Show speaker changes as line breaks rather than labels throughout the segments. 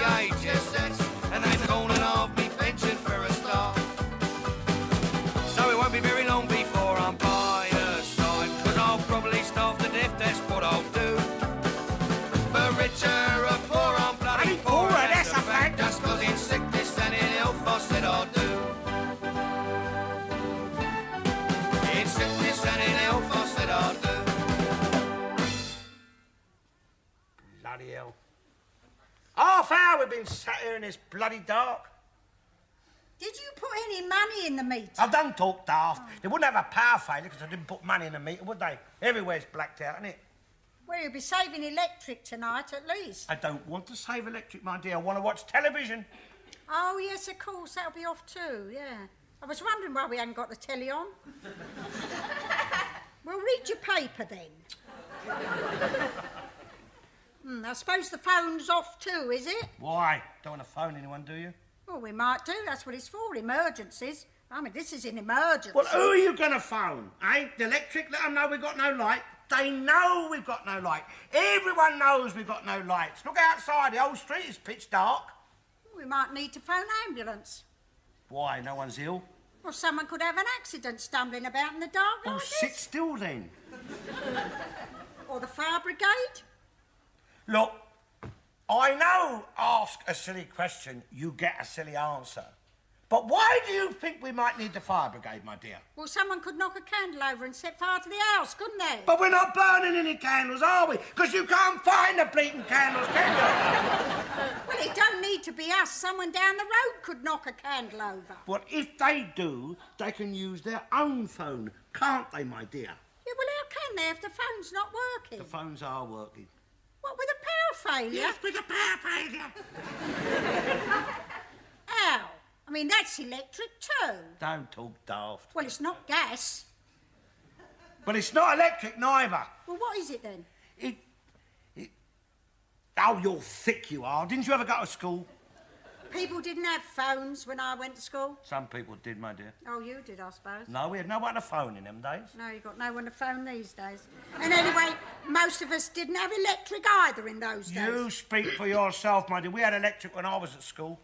HSS, and they've gone and halved me pension for a start. So it won't be very long before I'm by her side, 'cause I'll probably starve to death, that's what I'll do. For richer or poor, I'm bloody poor, that's a fact. Just 'cause in sickness and in health I said I'll do. In sickness and in health I said I'll do.
Bloody hell. Half hour we've been sat here in this bloody dark.
Did you put any money in the meter?
I don't talk daft. They wouldn't have a power failure because I didn't put money in the meter, would they? Everywhere's blacked out, isn't it?
Well, you'll be saving electric tonight at least.
I don't want to save electric, my dear. I want to watch television.
Oh, yes, of course. That'll be off too, yeah. I was wondering why we hadn't got the telly on. Well, read your paper then. I suppose the phone's off too, is it?
Why? Don't want to phone anyone, do you?
Well, we might do. That's what it's for, emergencies. I mean, this is an emergency.
Well, who are you going to phone, eh? The electric? Let them know we've got no light. They know we've got no light. Everyone knows we've got no lights. Look outside. The whole street is pitch dark.
We might need to phone ambulance.
Why? No one's ill?
Well, someone could have an accident stumbling about in the dark like this.
Sit still then.
Or the fire brigade.
Look, I know ask a silly question, you get a silly answer. But why do you think we might need the fire brigade, my dear?
Well, someone could knock a candle over and set fire to the house, couldn't they?
But we're not burning any candles, are we? Because you can't find the bleating candles, can you?
Well, it don't need to be us. Someone down the road could knock a candle over.
Well, if they do, they can use their own phone, can't they, my dear?
Yeah, well, how can they if the phone's not working?
The phones are working.
What, with a power failure?
Yes, with a power failure.
How? I mean, that's electric too.
Don't talk daft.
Well, it's not gas.
But it's not electric neither.
Well, what is it then?
Oh, you're thick, you are. Didn't you ever go to school?
People didn't have phones when I went to school.
Some people did, my dear.
Oh, you did, I suppose.
No, we had no one to phone in them days.
No, you got no one to phone these days. And anyway, most of us didn't have electric either in those days.
You speak for yourself, my dear. We had electric when I was at school.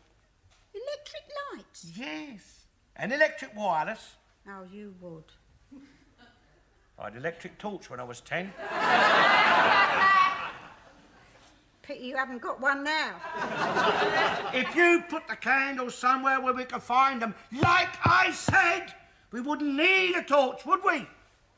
Electric lights?
Yes. And electric wireless.
Oh, you would.
I had electric torch when I was 10.
Pity you haven't got one now.
If you put the candles somewhere where we could find them, like I said, we wouldn't need a torch, would we?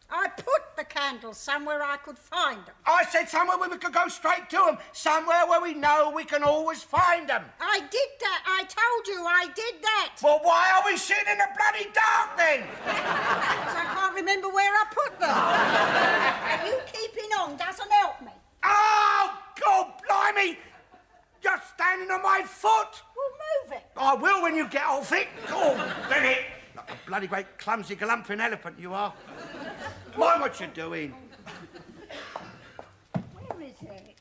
I put the candles somewhere I could find them.
I said somewhere where we could go straight to them, somewhere where we know we can always find them.
I did that. I told you I did that.
Well, why are we sitting in the bloody dark then?
Because I can't remember where I put them. And you keeping on doesn't help me.
Oh, God, blimey! You're standing on my foot.
Well, move it.
I will when you get off it. Oh, then it. Like a bloody great clumsy galumphing elephant you are. Mind what you're doing.
Where is it?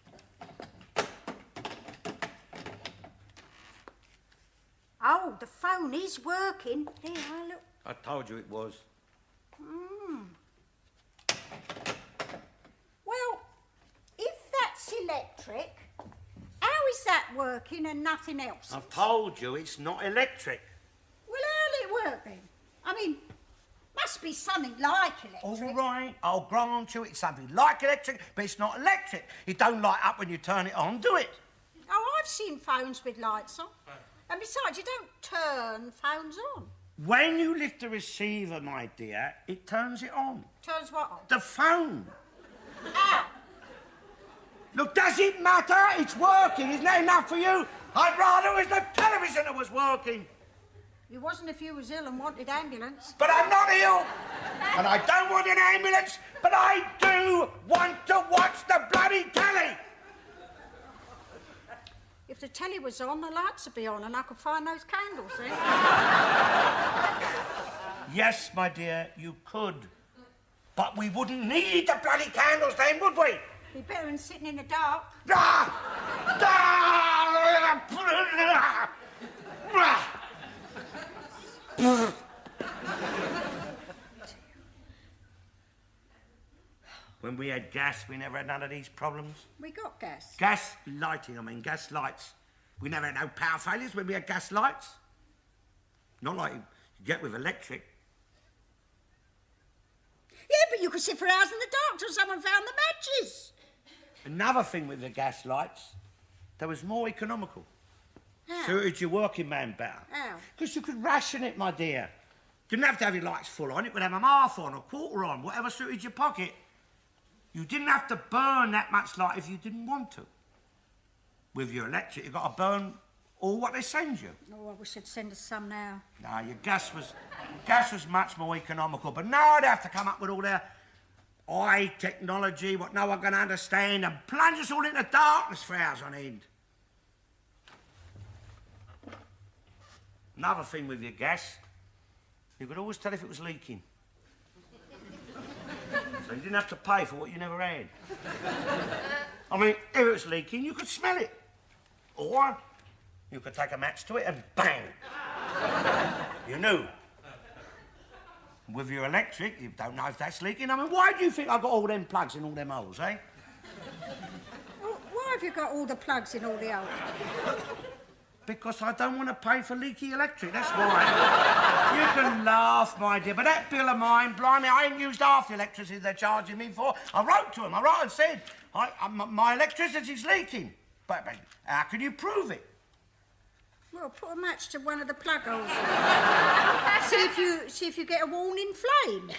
Oh, the phone is working. Here, I look.
I told you it was.
Well, if that's electric, how is that working and nothing else?
I've told you it's not electric.
Well, how'll it work then? I mean, must be something like electric.
All right, I'll grant you it's something like electric, but it's not electric. It don't light up when you turn it on, do it?
Oh, I've seen phones with lights on. And besides, you don't turn phones on.
When you lift the receiver, my dear, it turns it on.
Turns what on?
The phone.
How?
Look, does it matter? It's working. Isn't that enough for you? I'd rather it was the television that was working.
You wasn't if you was ill and wanted ambulance.
But I'm not ill. And I don't want an ambulance, but I do want to watch the bloody telly.
If the telly was on, the lights would be on and I could find those candles then.
Yes, my dear, you could. But we wouldn't need the bloody candles then, would we?
Be better than sitting in the dark.
When we had gas, we never had none of these problems.
We got gas.
Gas lighting, I mean, gas lights. We never had no power failures when we had gas lights. Not like you get with electric.
Yeah, but you could sit for hours in the dark till someone found the matches.
Another thing with the gas lights, they was more economical.
How?
Suited your working man better.
How?
Because you could ration it, my dear. Didn't have to have your lights full on. It would have them half on, a quarter on, whatever suited your pocket. You didn't have to burn that much light if you didn't want to. With your electric, you've got to burn all what they send you.
Oh, I wish they'd send us some now.
No, your gas was much more economical. But now they have to come up with all their high technology, what no one can understand, and plunge us all into darkness for hours on end. Another thing with your gas, you could always tell if it was leaking. So you didn't have to pay for what you never had. I mean, if it was leaking, you could smell it. Or you could take a match to it and bang. You knew. With your electric, you don't know if that's leaking. I mean, why do you think I got all them plugs in all them holes, eh?
Well, why have you got all the plugs in all the holes?
Because I don't want to pay for leaky electric, that's why. You can laugh, my dear, but that bill of mine, blimey, I ain't used half the electricity they're charging me for. I wrote to them, I wrote and said, my electricity's leaking. But how can you prove it?
Well, put a match to one of the plug holes. see if you get a warning flame.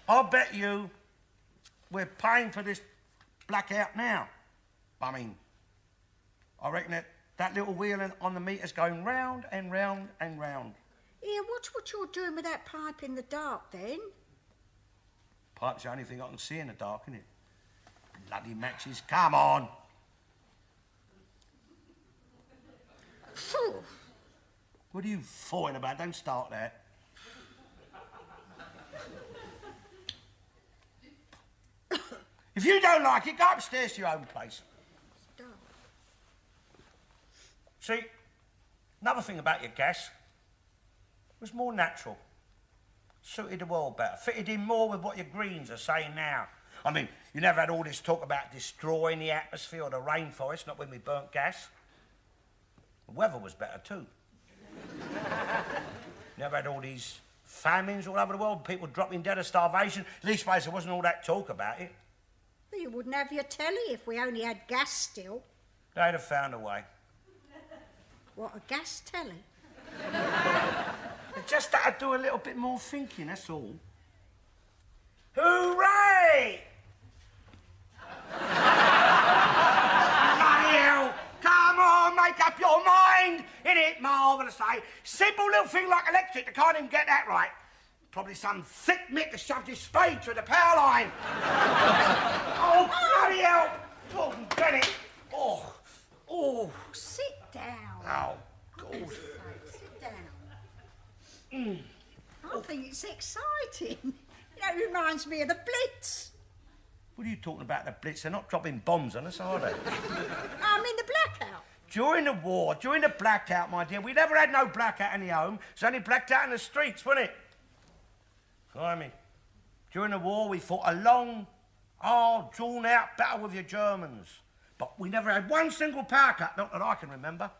I'll bet you we're paying for this blackout now. I mean, I reckon that little wheel on the meter's going round and round and round.
Yeah, watch what you're doing with that pipe in the dark, then.
Pipe's the only thing I can see in the dark, isn't it? Bloody matches, come on.
Phew.
What are you fawing about? Don't start that. If you don't like it, go upstairs to your own place. See, another thing about your gas was more natural. Suited the world better. Fitted in more with what your Greens are saying now. I mean, you never had all this talk about destroying the atmosphere or the rainforest, not when we burnt gas. The weather was better too. Never had all these famines all over the world, people dropping dead of starvation. Leastways, there wasn't all that talk about it.
Well, you wouldn't have your telly if we only had gas still.
They'd have found a way.
What, a gas telly?
They just had to do a little bit more thinking, that's all. Hooray! Bloody hell! Come on, make up your mind! Isn't it marvellous, eh? Simple little thing like electric, they can't even get that right. Probably some thick mick has shoved his spade through the power line. Oh, bloody hell! Oh, get it! Oh, oh.
Sit down.
Oh, God.
Sit down. I think it's exciting. You know, it reminds me of the Blitz.
What are you talking about, the Blitz? They're not dropping bombs on us, are they?
I mean the blackout.
During the war, during the blackout, my dear, we never had no blackout in the home. It was only blacked out in the streets, wasn't it? Blimey. During the war, we fought a long, hard, drawn-out battle with your Germans. But we never had one single power cut, not that I can remember.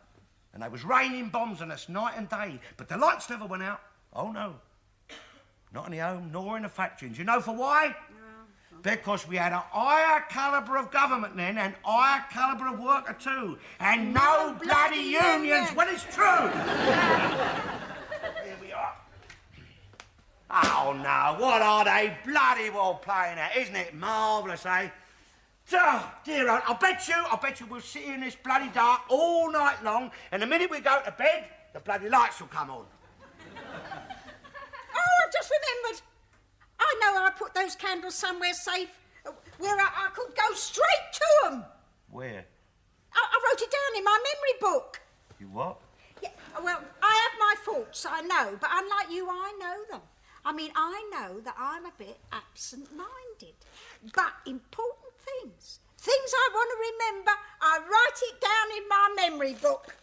And they was raining bombs on us night and day. But the lights never went out. Oh, no. Not in the home, nor in the factory. And do you know for why? No. Because we had a higher calibre of government then and higher calibre of worker too. And no bloody unions. Well, it's true. Here we are. Oh, no, what are they bloody well playing at? Isn't it marvellous, eh? Oh, dear, I bet you we'll sit here in this bloody dark all night long, and the minute we go to bed, the bloody lights will come on.
Oh, I've just remembered. I know I put those candles somewhere safe where I could go straight to them.
Where?
I wrote it down in my memory book.
You what?
Yeah, well, I have my faults, I know, but unlike you, I know them. I mean, I know that I'm a bit absent-minded. But important things I want to remember, I write it down in my memory book.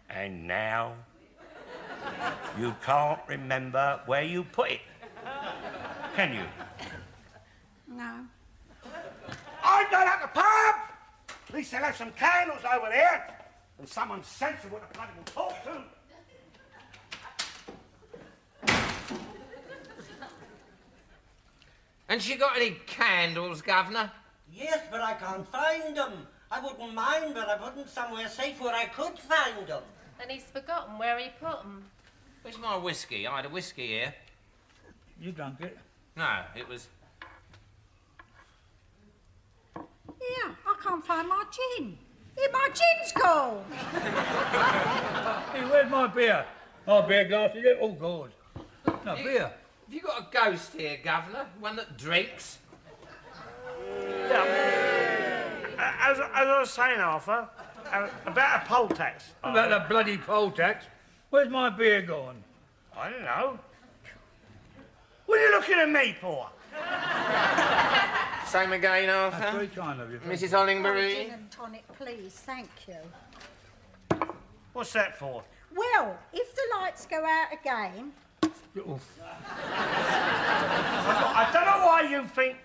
And now, You can't remember where you put it, can you?
No.
I'd go out the pub! At least they'll have some candles over there. And someone sensible to bloody will talk to.
And she got any candles, Governor?
Yes, but I can't find them. I wouldn't mind, but I put them somewhere safe where I could find them.
And he's forgotten where he put them.
Where's my whiskey? I had a whiskey here.
You drank it?
No, it was...
Yeah, I can't find my gin. Yeah, my gin's gone.
Hey, where's my beer? My beer glass is it? Oh, God. No, beer.
Have you got a ghost here, Governor? One that drinks?
As I was saying, Arthur, about a poll tax.
About that bloody poll tax. Where's my beer gone?
I don't know. What are you looking at me for?
Same again,
That's
Arthur.
very kind of you.
Mrs.
Oh,
Hollingbury.
gin and tonic, please, thank you.
What's that for?
Well, if the lights go out again...
Oof.
I don't know why you think...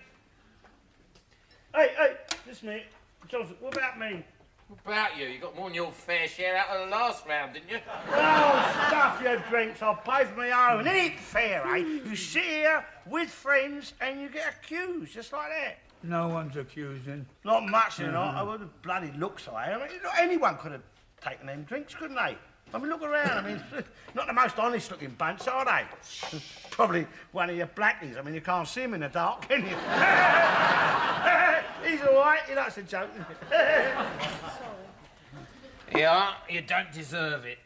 Hey, just a minute. Joseph, what about me?
What about you? You got more than your fair share out of the last round, didn't you?
Oh, stuff your drinks. I'll pay for my own. It ain't fair, eh? You sit here with friends and you get accused, just like that.
No one's accusing.
Not much, you know. I would have bloody looks I am. I mean, anyone could have taken them drinks, couldn't they? I mean, look around. I mean, not the most honest-looking bunch, are they? Probably one of your blackies. I mean, you can't see him in the dark, can you? He's all right. He likes a joke.
Yeah, you don't deserve it.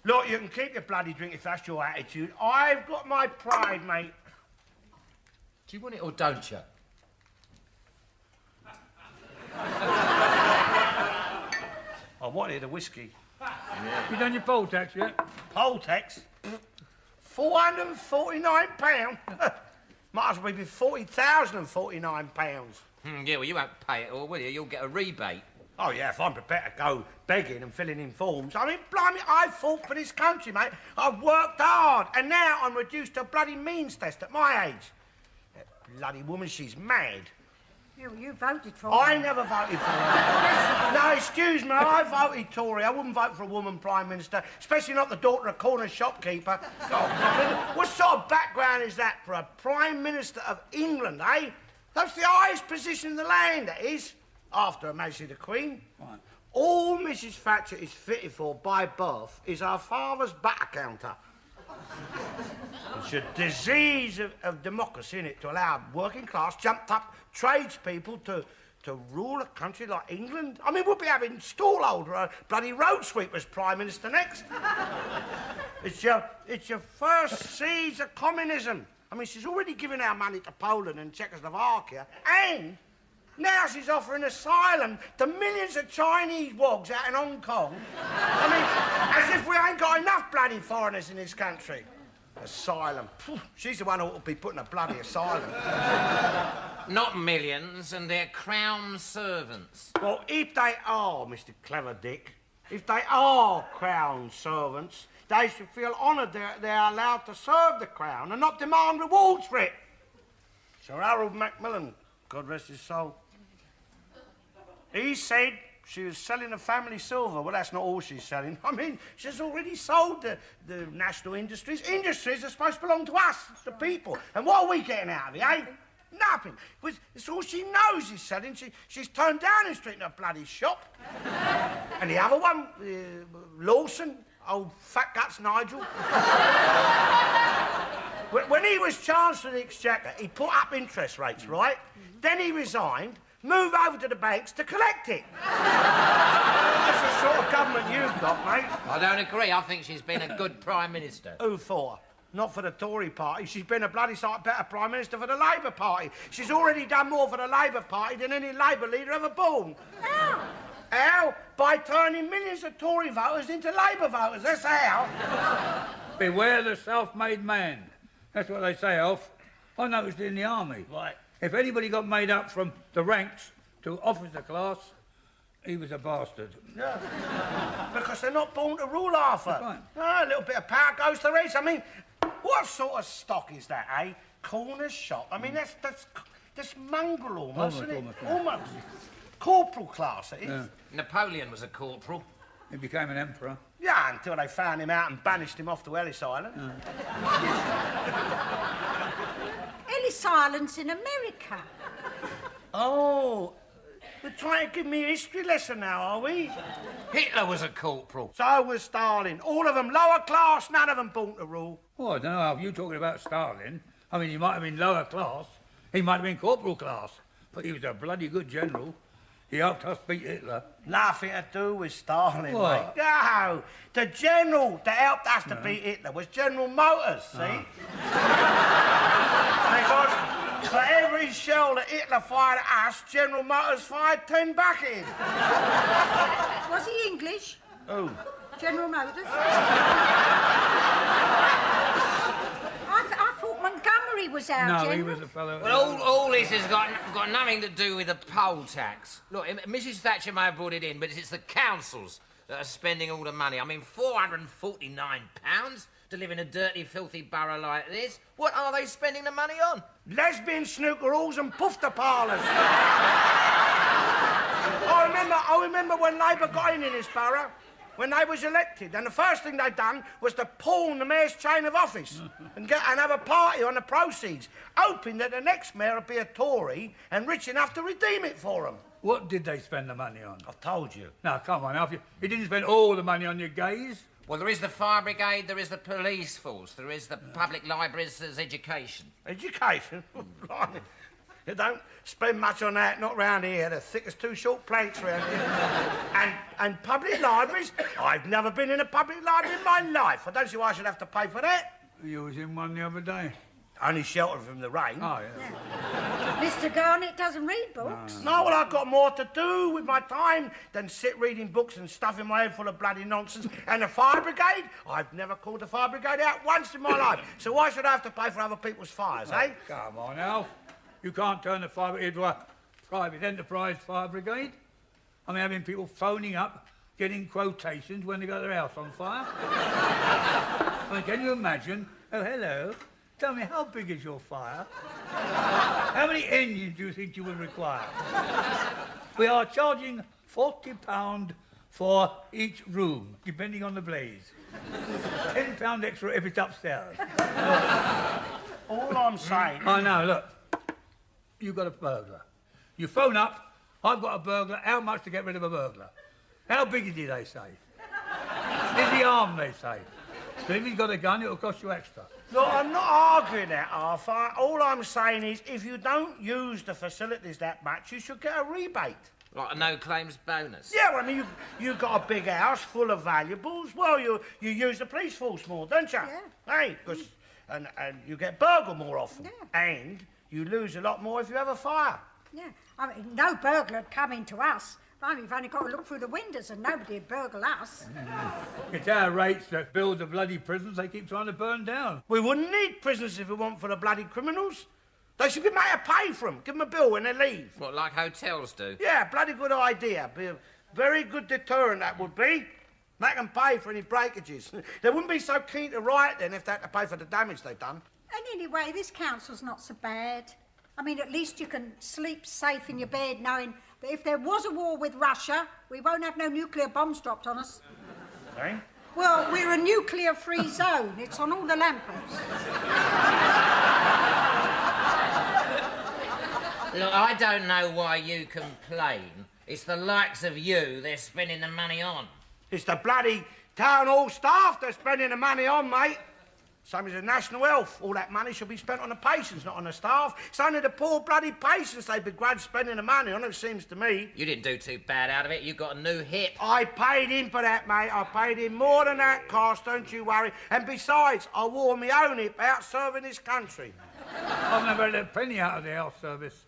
Look, you can keep your bloody drink if that's your attitude. I've got my pride, mate.
Do you want it or don't you?
I wanted a whiskey.
You done your poll tax yet?
Poll tax? £449. Might as well be £40,049.
Yeah, well, you won't pay it all, will you? You'll get a rebate.
Oh, yeah, if I'm prepared to go begging and filling in forms. I mean, blimey, I've fought for this country, mate. I've worked hard, and now I'm reduced to a bloody means test at my age. That bloody woman, she's mad.
You voted for
I
her.
never voted for her. No, excuse me, I voted Tory. I wouldn't vote for a woman Prime Minister, especially not the daughter of a corner shopkeeper. Oh, what sort of background is that for a Prime Minister of England, eh? That's the highest position in the land, that is, after Her Majesty the Queen.
Right.
All Mrs. Thatcher is fitted for by birth is her father's butter counter. It's a disease of democracy, innit, to allow working class, jumped up tradespeople to rule a country like England. I mean, we'll be having Stallholder, a bloody road sweepers Prime Minister next. It's your first seeds of communism. I mean, she's already given our money to Poland and Czechoslovakia, and now she's offering asylum to millions of Chinese wogs out in Hong Kong. I mean, as if we ain't got enough bloody foreigners in this country. Asylum. She's the one who ought to be putting a bloody asylum.
Not millions, and they're crown servants.
Well, if they are, Mr. Clever Dick, if they are crown servants, they should feel honoured they're allowed to serve the crown and not demand rewards for it. Sir Harold Macmillan, God rest his soul, he said she was selling the family silver. Well, that's not all she's selling. I mean, she's already sold the national industries. Industries are supposed to belong to us, the people. And what are we getting out of it, eh? Nothing. It's all she knows is selling. She's turned down in street in a bloody shop. And the other one, Lawson, old fat guts Nigel. When he was Chancellor of the Exchequer, he put up interest rates, right? Then he resigned, moved over to the banks to collect it. That's the sort of government you've got, mate.
I don't agree. I think she's been a good Prime Minister.
Who for? Not for the Tory party. She's been a bloody sight better Prime Minister for the Labour Party. She's already done more for the Labour Party than any Labour leader ever born.
How?
How? By turning millions of Tory voters into Labour voters. That's how.
Beware the self-made man. That's what they say, Alf. I noticed it in the army.
Right.
If anybody got made up from the ranks to officer class, He was a bastard.
Yeah. Because they're not born to rule, Arthur.
That's right.
No, a little bit of power goes to the rest. I mean, what sort of stock is that, eh? Corner shop. I mean, that's mongrel almost, isn't it? Almost. Corporal class, it is. Yeah.
Napoleon was a corporal.
He became an emperor.
Yeah, until they found him out and banished him off to Ellis Island.
Ellis Island's in America.
Oh, we're trying to give me a history lesson now, are we?
Hitler was a corporal.
So was Stalin. All of them lower class, none of them born to rule.
Oh, I don't know how you talking about Stalin. I mean, he might have been lower class. He might have been corporal class. But he was a bloody good general. He helped us beat Hitler. Nothing to do with Stalin,
what? Mate. No, the general that helped us to beat Hitler was General Motors, see? Because for every shell that Hitler fired at us, General Motors fired 10 back at him.
Was he English?
Who?
General Motors? I thought Montgomery was our general.
No, he was a fellow...
Well, all this has got nothing to do with the poll tax. Look, Mrs Thatcher may have brought it in, but it's the councils that are spending all the money. I mean, £449 to live in a dirty, filthy borough like this. What are they spending the money on?
Lesbian snooker halls and poofter parlours. I remember when Labour got in this borough, when they was elected, and the first thing they done was to pawn the mayor's chain of office and have a party on the proceeds, hoping that the next mayor would be a Tory and rich enough to redeem it for them.
What did they spend the money on?
I've told you.
Now, come on, Alfie. You didn't spend all the money on your gays.
Well, there is the fire brigade, there is the police force, there is the public libraries, there's education.
Education? Blimey. You don't spend much on that, not round here. They're thick as two short planks round here. And public libraries? I've never been in a public library in my life. I don't see why I should have to pay for that.
You was in one the other day.
Only sheltered from the rain.
Oh, yeah.
Mr. Garnett doesn't read books.
No, well, I've got more to do with my time than sit reading books and stuffing my head full of bloody nonsense. And the fire brigade? I've never called the fire brigade out once in my life. So why should I have to pay for other people's fires, eh?
Come on, Alf. You can't turn the fire brigade into a private enterprise fire brigade. I mean, having people phoning up, getting quotations when they got their house on fire. I mean, can you imagine? Oh, hello. Tell me, how big is your fire? How many engines do you think you will require? We are charging £40 for each room, depending on the blaze. £10 extra if it's upstairs.
All I'm saying...
Oh, no, look. You've got a burglar. You phone up, I've got a burglar, how much to get rid of a burglar? How big is he, they say? Is he armed, they say? So if he's got a gun, it'll cost you extra.
Look, I'm not arguing that, Arthur. All I'm saying is, if you don't use the facilities that much, you should get a rebate.
Like a no-claims bonus?
Yeah, well, I mean, you've got a big house full of valuables. Well, you use the police force more, don't you?
Yeah.
Hey, because... And you get burgled more often.
Yeah.
And you lose a lot more if you have a fire.
Yeah. I mean, no burglar would come into us. I mean, you've only got to look through the windows and nobody would burgle us.
It's our rates that build the bloody prisons they keep trying to burn down.
We wouldn't need prisoners if we want for the bloody criminals. They should be made to pay for them. Give them a bill when they leave.
What, like hotels do?
Yeah, bloody good idea. Be a very good deterrent, that would be. Make them pay for any breakages. They wouldn't be so keen to riot then if they had to pay for the damage they've done.
And anyway, this council's not so bad. I mean, at least you can sleep safe in your bed knowing that if there was a war with Russia, we won't have no nuclear bombs dropped on us.
Eh?
Well, we're a nuclear-free zone. It's on all the lampposts.
Look, I don't know why you complain. It's the likes of you they're spending the money on.
It's the bloody town hall staff they're spending the money on, mate. Same as the national health. All that money should be spent on the patients, not on the staff. It's only the poor bloody patients they begrudge spending the money on, it seems to me.
You didn't do too bad out of it. You got a new hip.
I paid in for that, mate. I paid in more than that cost, don't you worry. And besides, I wore my own hip out serving this country.
I've never had a penny out of the health service.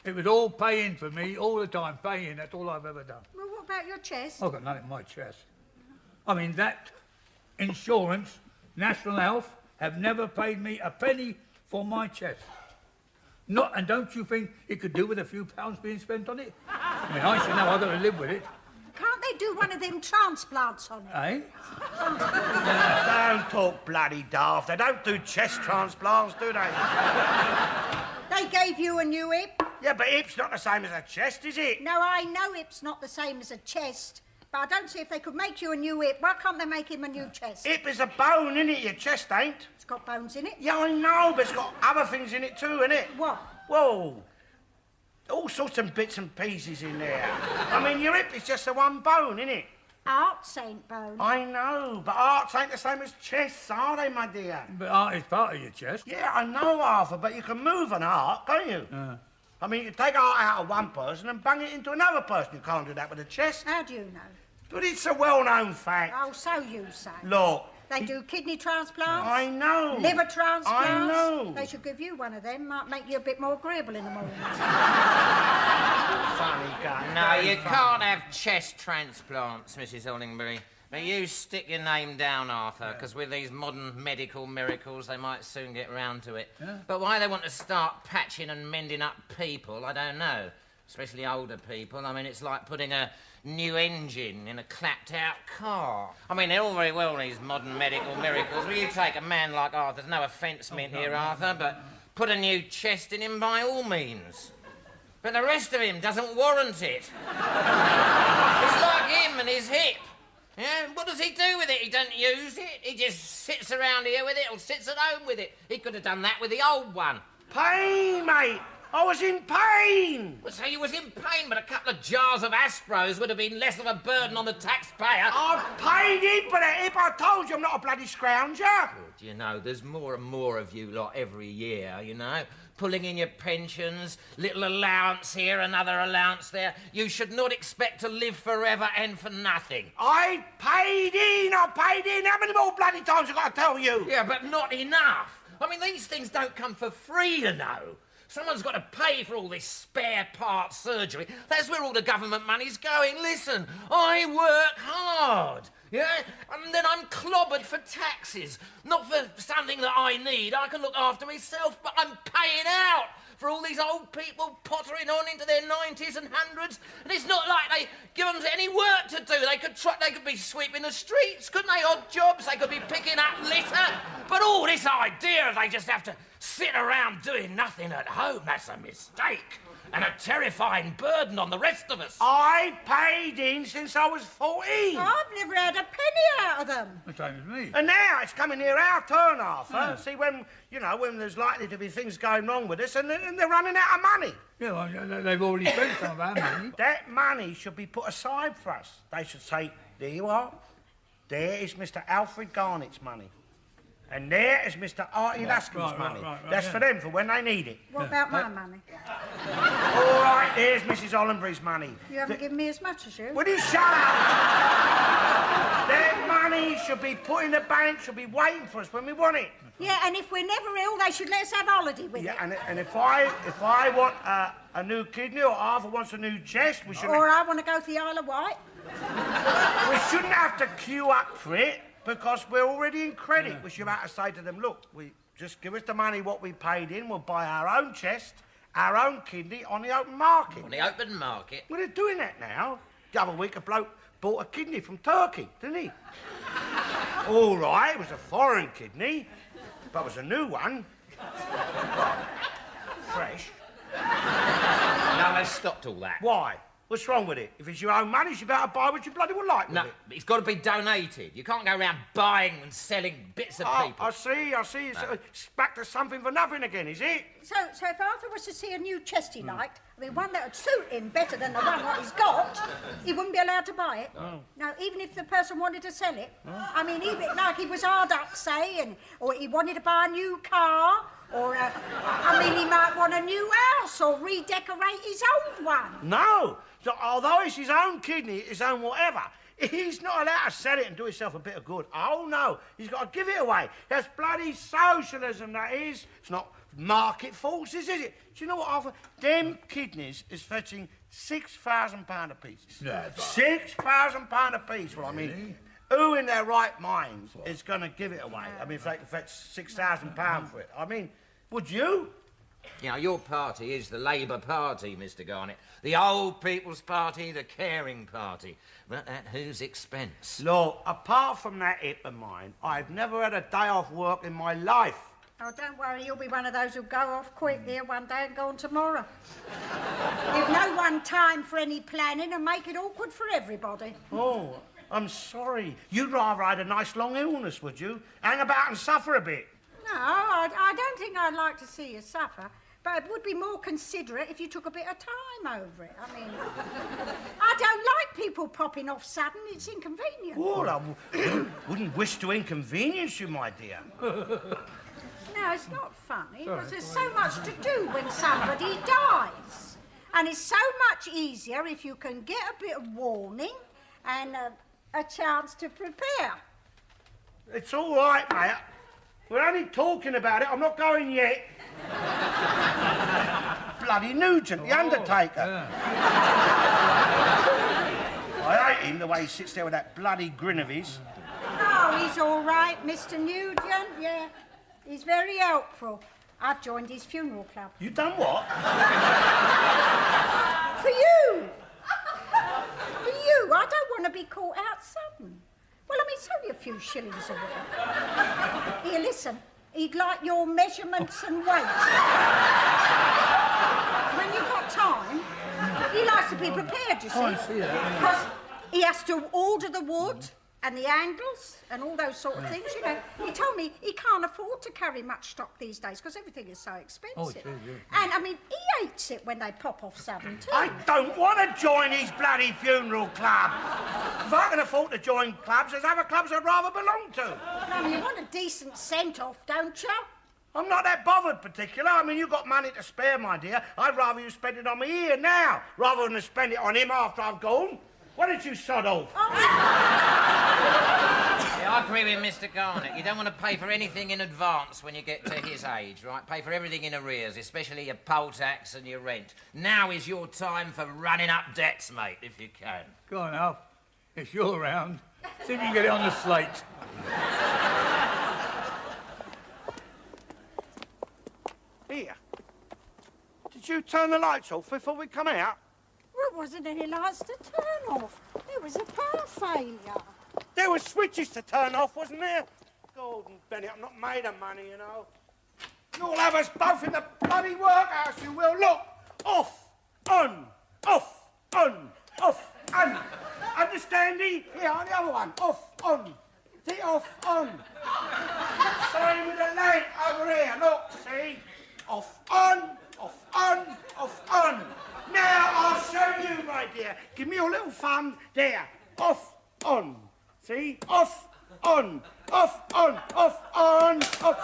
It was all paying for me, all the time, paying. That's all I've ever done.
Well, what about your chest?
I've got nothing in my chest. I mean, that insurance, National Health, have never paid me a penny for my chest. And don't you think it could do with a few pounds being spent on it? I mean, I should know I've got to live with it.
Can't they do one of them transplants on it?
Eh?
Don't talk bloody daft. They don't do chest transplants, do they?
They gave you a new hip?
Yeah, but hip's not the same as a chest, is it?
No, I know hip's not the same as a chest, but I don't see if they could make you a new hip. Why can't they make him a new chest?
Hip is a bone, innit? Your chest ain't.
It's got bones in it.
Yeah, I know, but it's got other things in it too, innit?
What?
Whoa. All sorts of bits and pieces in there. I mean, your hip is just the one bone, innit?
Hearts ain't bone.
I know, but hearts ain't the same as chests, are they, my dear?
But heart is part of your chest.
Yeah, I know, Arthur, but you can move an heart, can't you? I mean, you can take a heart out of one person and bang it into another person. You can't do that with a chest.
How do you know?
But it's a well-known fact.
Oh, so you say.
Look.
They do kidney transplants.
I know.
Liver transplants.
I know.
They should give you one of them. Might make you a bit more agreeable in the morning.
Funny guy.
No, you can't have chest transplants, Mrs. Hollingbury. But you stick your name down, Arthur, because with these modern medical miracles, they might soon get round to it.
Yeah.
But why they want to start patching and mending up people, I don't know. Especially older people. I mean, it's like putting a new engine in a clapped-out car. I mean, they're all very well, these modern medical miracles. Well, you take a man like Arthur, there's no offence meant here, Arthur, but put a new chest in him by all means. But the rest of him doesn't warrant it. It's like him and his hip. Yeah, what does he do with it? He doesn't use it. He just sits around here with it or sits at home with it. He could have done that with the old one.
Pain, mate. I was in pain.
Well, so you was in pain, but a couple of jars of Aspros would have been less of a burden on the taxpayer.
I paid in for the hip. I told you I'm not a bloody scrounger.
Good, you know, there's more and more of you lot every year, you know, pulling in your pensions, little allowance here, another allowance there. You should not expect to live forever and for nothing.
I paid in. How many more bloody times have I got to tell you?
Yeah, but not enough. I mean, these things don't come for free, you know. Someone's got to pay for all this spare part surgery. That's where all the government money's going. Listen, I work hard, yeah? And then I'm clobbered for taxes. Not for something that I need. I can look after myself, but I'm paying out for all these old people pottering on into their 90s and 100s. And it's not like they give them any work to do. They could be sweeping the streets, couldn't they? Odd jobs. They could be picking up litter. But all this idea of they just have to sit around doing nothing at home, that's a mistake. And a terrifying burden on the rest of us.
I paid in since I was 14.
I've never had a penny out of them.
The same as me.
And now it's coming near our turn, Arthur. See, when there's likely to be things going wrong with us and they're running out of money.
Yeah, well, they've already spent some of our money.
That money should be put aside for us. They should say, there you are. There is Mr. Alfred Garnett's money. And there is Mr. Artie Laskin's money.
Right,
That's
yeah.
for them, for when they need it.
What about my money?
All right, there's Mrs. Hollenbury's money.
You haven't given me as much as you.
Will you shut up? Their money should be put in the bank, should be waiting for us when we want it.
Yeah, and if we're never ill, they should let us have holiday with
Yeah,
it.
and if I want a new kidney or Arthur wants a new chest, we shouldn't.
Or I want to go to the Isle of Wight.
We shouldn't have to queue up for it because we're already in credit. We should have to say to them, look, we just give us the money what we paid in. We'll buy our own chest, our own kidney on the open market.
On the open market?
Well, they're doing that now. The other week, a bloke bought a kidney from Turkey, didn't he? All right, it was a foreign kidney, but it was a new one. Fresh.
No, they've stopped all that.
Why? What's wrong with it? If it's your own money, you should be able to buy what you bloody would like with
No,
it.
it's got to be donated. You can't go around buying and selling bits of people.
I see. It's back to something for nothing again, is it?
So if Arthur was to see a new chest he liked, I mean, one that would suit him better than the one what he's got, he wouldn't be allowed to buy it. No, even if the person wanted to sell it. I mean, even like he was hard up, say, or he wanted to buy a new car, or, he might want a new house or redecorate his old one.
No. So, although it's his own kidney, his own whatever, he's not allowed to sell it and do himself a bit of good. Oh, no. He's got to give it away. That's bloody socialism, that is. It's not market forces, is it? Do you know what, Arthur? Them kidneys is fetching £6,000 a piece.
Yeah,
£6,000 a piece. Well, I mean, who in their right mind is going to give it away? I mean, if they can fetch £6,000 for it. I mean, would you?
You know, your party is the Labour Party, Mr. Garnett. The old people's party, the caring party. But at whose expense?
Look, apart from that hip of mine, I've never had a day off work in my life.
Oh, don't worry, you'll be one of those who go off quick here one day and go on tomorrow. Give no one time for any planning and make it awkward for everybody.
Oh, I'm sorry. You'd rather I had a nice long illness, would you? Hang about and suffer a bit.
No, I don't think I'd like to see you suffer, but it would be more considerate if you took a bit of time over it. I mean, I don't like people popping off sudden. It's inconvenient.
Well, I wouldn't wish to inconvenience you, my dear.
No, it's not funny, because there's so much to do when somebody dies. And it's so much easier if you can get a bit of warning and a chance to prepare.
It's all right, mate. We're only talking about it. I'm not going yet. Bloody Nugent, the Undertaker.
Yeah.
I hate him, the way he sits there with that bloody grin of his.
Oh, he's all right, Mr. Nugent, yeah. He's very helpful. I've joined his funeral club.
You done what?
For you! For you. I don't want to be caught out sudden. Well, I mean, it's only a few shillings a week. Here, listen. He'd like your measurements and weight. When you've got time, he likes to be prepared, you see.
Oh, I see that.
Because he has to order the wood and the angles and all those sort of things, you know. He told me he can't afford to carry much stock these days because everything is so expensive.
Oh, it is, yeah.
And, I mean, he hates it when they pop off sudden, too.
I don't want to join his bloody funeral club. If I can afford to join clubs, there's other clubs I'd rather belong to.
I mean, you want a decent send-off, don't you?
I'm not that bothered particular. I mean, you've got money to spare, my dear. I'd rather you spend it on me here now, rather than spend it on him after I've gone. Why don't you sod off?
Yeah, I agree with Mr. Garnett. You don't want to pay for anything in advance when you get to his age, right? Pay for everything in arrears, especially your poll tax and your rent. Now is your time for running up debts, mate, if you can.
Go on, Alf. It's your round. See if you can get it on the slate.
Here. Did you turn the lights off before we come out?
There wasn't any lights to turn off. There was a power failure.
There were switches to turn off, wasn't there? Golden Bennett, I'm not made of money, you know. You'll have us both in the bloody workhouse, you will. Look, off, on, off, on, off, on. Understand, Here, on the other one. Off, on. See, off, on. Same with the leg over here. Look, see? Off, on, off, on, off, on. Now I'll show you, my dear. Give me your little thumb. There. Off, on. See? Off, on, off, on, off, on, off.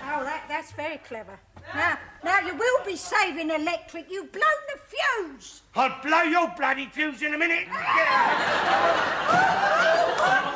Oh, that's very clever. Now you will be saving electric. You've blown the fuse.
I'll blow your bloody fuse in a minute. Get out.